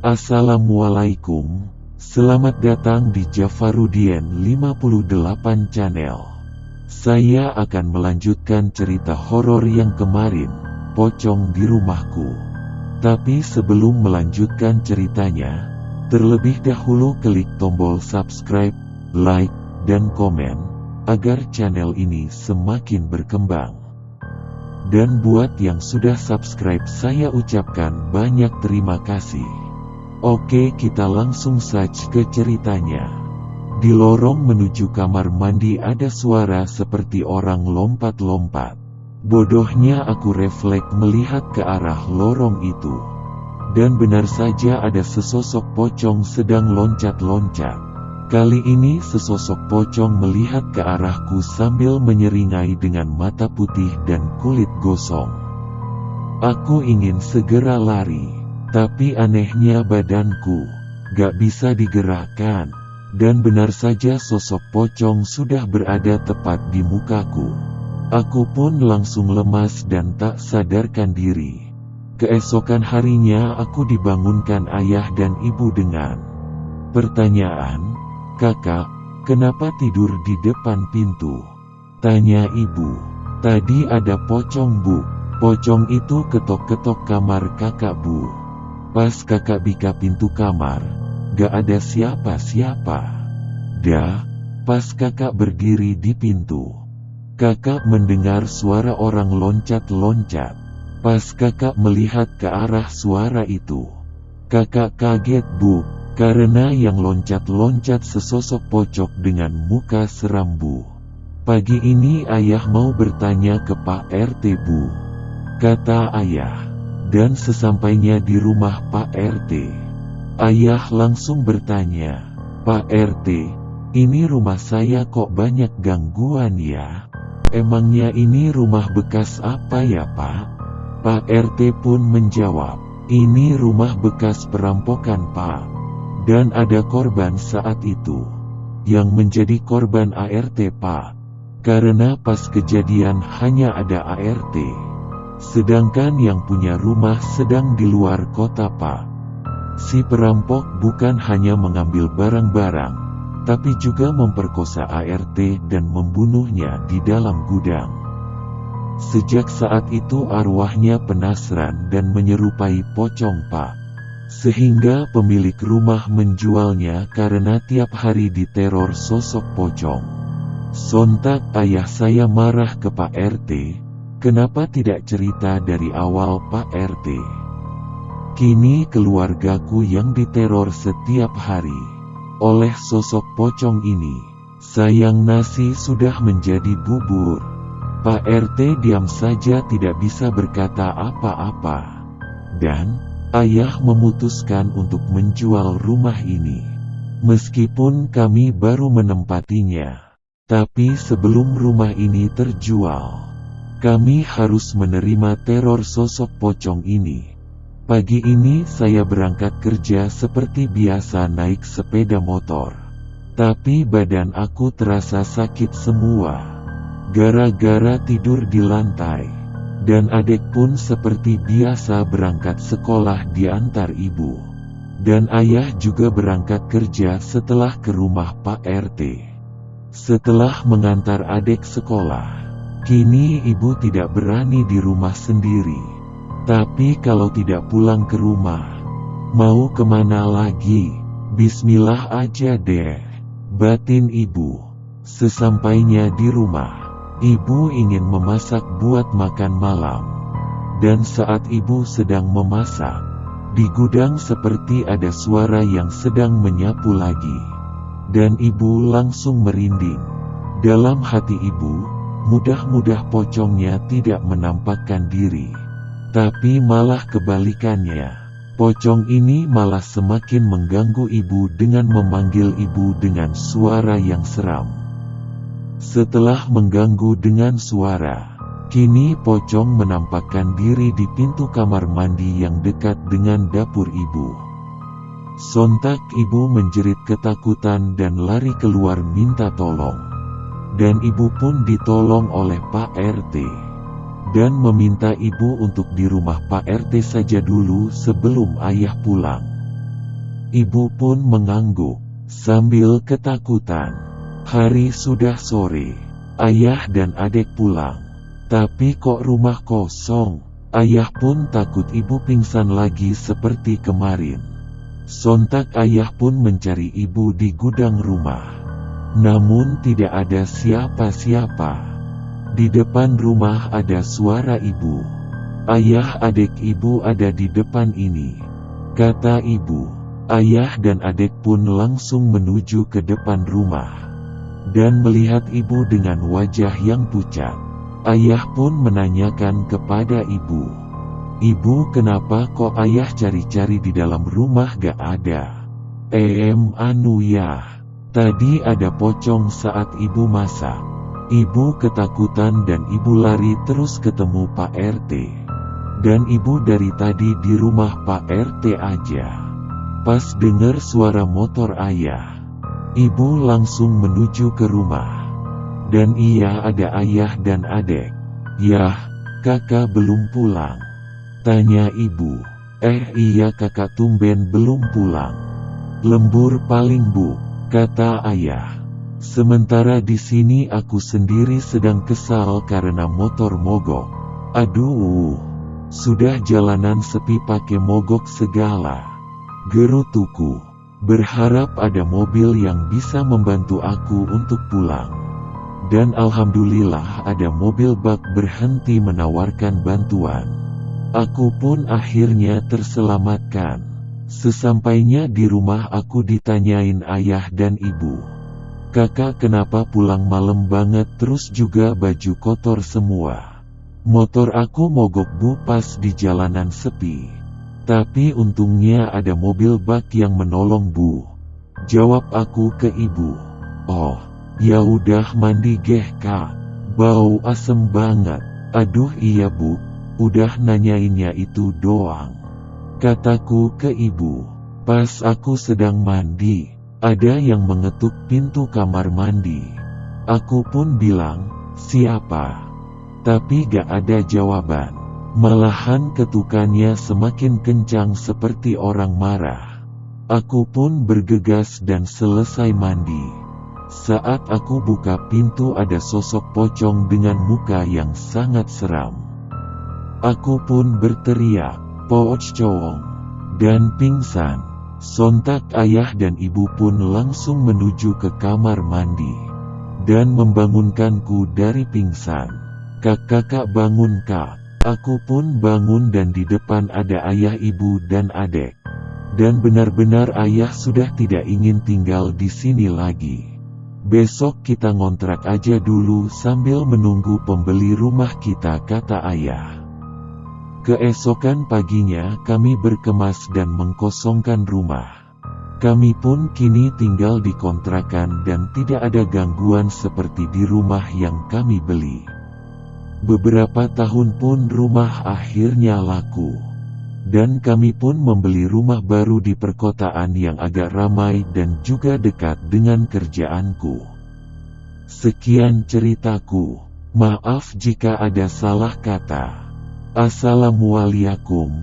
Assalamualaikum, selamat datang di Jafarudien 58 Channel. Saya akan melanjutkan cerita horor yang kemarin, Pocong di Rumahku. Tapi sebelum melanjutkan ceritanya, terlebih dahulu klik tombol subscribe, like, dan komen, agar channel ini semakin berkembang. Dan buat yang sudah subscribe, saya ucapkan banyak terima kasih. Oke, kita langsung saja ke ceritanya. Di lorong menuju kamar mandi ada suara seperti orang lompat-lompat. Bodohnya aku refleks melihat ke arah lorong itu. Dan benar saja ada sesosok pocong sedang loncat-loncat. Kali ini sesosok pocong melihat ke arahku sambil menyeringai dengan mata putih dan kulit gosong. Aku ingin segera lari, tapi anehnya badanku gak bisa digerakkan. Dan benar saja sosok pocong sudah berada tepat di mukaku. Aku pun langsung lemas dan tak sadarkan diri. Keesokan harinya aku dibangunkan ayah dan ibu dengan pertanyaan, "Kakak, kenapa tidur di depan pintu?" Tanya ibu. "Tadi ada pocong, Bu." "Pocong itu ketok-ketok kamar kakak, Bu." Pas kakak buka pintu kamar, gak ada siapa-siapa. Pas kakak berdiri di pintu, kakak mendengar suara orang loncat-loncat. Pas kakak melihat ke arah suara itu, kakak kaget, Bu, karena yang loncat-loncat sesosok pocong dengan muka seram, Bu. "Pagi ini ayah mau bertanya ke Pak RT, Bu," kata ayah. Dan sesampainya di rumah Pak RT, ayah langsung bertanya, "Pak RT, ini rumah saya kok banyak gangguan ya? Emangnya ini rumah bekas apa ya, Pak?" Pak RT pun menjawab, "Ini rumah bekas perampokan, Pak. Dan ada korban saat itu. Yang menjadi korban ART, Pak. Karena pas kejadian hanya ada ART. Sedangkan yang punya rumah sedang di luar kota, Pak. Si perampok bukan hanya mengambil barang-barang, tapi juga memperkosa ART dan membunuhnya di dalam gudang. Sejak saat itu arwahnya penasaran dan menyerupai pocong, Pak. Sehingga pemilik rumah menjualnya karena tiap hari diteror sosok pocong." Sontak ayah saya marah ke Pak RT, "Kenapa tidak cerita dari awal, Pak RT? Kini keluargaku yang diteror setiap hari oleh sosok pocong ini. Sayang nasi sudah menjadi bubur." Pak RT diam saja, tidak bisa berkata apa-apa. Dan ayah memutuskan untuk menjual rumah ini. Meskipun kami baru menempatinya, tapi sebelum rumah ini terjual, kami harus menerima teror sosok pocong ini. Pagi ini saya berangkat kerja seperti biasa naik sepeda motor. Tapi badan aku terasa sakit semua. Gara-gara tidur di lantai. Dan adik pun seperti biasa berangkat sekolah diantar ibu. Dan ayah juga berangkat kerja setelah ke rumah Pak RT. Setelah mengantar adik sekolah, kini ibu tidak berani di rumah sendiri. Tapi kalau tidak pulang ke rumah, mau kemana lagi? Bismillah aja deh, batin ibu. Sesampainya di rumah, ibu ingin memasak buat makan malam. Dan saat ibu sedang memasak, di gudang seperti ada suara yang sedang menyapu lagi. Dan ibu langsung merinding. Dalam hati ibu, mudah-mudah pocongnya tidak menampakkan diri. Tapi malah kebalikannya. Pocong ini malah semakin mengganggu ibu dengan memanggil ibu dengan suara yang seram. Setelah mengganggu dengan suara, kini pocong menampakkan diri di pintu kamar mandi yang dekat dengan dapur ibu. Sontak ibu menjerit ketakutan dan lari keluar minta tolong. Dan ibu pun ditolong oleh Pak RT. Dan meminta ibu untuk di rumah Pak RT saja dulu sebelum ayah pulang. Ibu pun mengangguk sambil ketakutan. Hari sudah sore. Ayah dan adik pulang. Tapi kok rumah kosong? Ayah pun takut ibu pingsan lagi seperti kemarin. Sontak ayah pun mencari ibu di gudang rumah. Namun tidak ada siapa-siapa. Di depan rumah ada suara ibu. Ayah, adik ibu ada di depan ini, kata ibu. Ayah dan adik pun langsung menuju ke depan rumah dan melihat ibu dengan wajah yang pucat. Ayah pun menanyakan kepada ibu, "Ibu, kenapa kok ayah cari-cari di dalam rumah gak ada?" Anu ya, tadi ada pocong saat ibu masak." Ibu ketakutan dan ibu lari terus ketemu Pak RT. Dan ibu dari tadi di rumah Pak RT aja. Pas dengar suara motor ayah, ibu langsung menuju ke rumah. Dan iya, ada ayah dan adik. "Yah, kakak belum pulang?" tanya ibu. Iya kakak tumben belum pulang. "Lembur paling bu," kata ayah. "Sementara di sini aku sendiri sedang kesal karena motor mogok. Aduh, sudah jalanan sepi pakai mogok segala. Gerutuku. Berharap ada mobil yang bisa membantu aku untuk pulang." Dan alhamdulillah ada mobil bak berhenti menawarkan bantuan. Aku pun akhirnya terselamatkan. Sesampainya di rumah aku ditanyain ayah dan ibu, "Kakak kenapa pulang malam banget terus juga baju kotor semua?" "Motor aku mogok bu pas di jalanan sepi. Tapi untungnya ada mobil bak yang menolong bu," jawab aku ke ibu. "Oh, ya udah mandi geh kak, bau asem banget." "Aduh iya bu, udah nanyainnya itu doang," kataku ke ibu. Pas aku sedang mandi, ada yang mengetuk pintu kamar mandi. Aku pun bilang, "Siapa?" Tapi gak ada jawaban. Malahan ketukannya semakin kencang seperti orang marah. Aku pun bergegas dan selesai mandi. Saat aku buka pintu ada sosok pocong dengan muka yang sangat seram. Aku pun berteriak, "Pocong!" dan pingsan. Sontak ayah dan ibu pun langsung menuju ke kamar mandi dan membangunkanku dari pingsan. "Kakak bangun kak." Aku pun bangun dan di depan ada ayah, ibu dan adik. Dan benar-benar ayah sudah tidak ingin tinggal di sini lagi. "Besok kita ngontrak aja dulu sambil menunggu pembeli rumah kita," kata ayah. Keesokan paginya kami berkemas dan mengkosongkan rumah. Kami pun kini tinggal di kontrakan dan tidak ada gangguan seperti di rumah yang kami beli. Beberapa tahun pun rumah akhirnya laku. Dan kami pun membeli rumah baru di perkotaan yang agak ramai dan juga dekat dengan kerjaanku. Sekian ceritaku. Maaf jika ada salah kata. Assalamualaikum.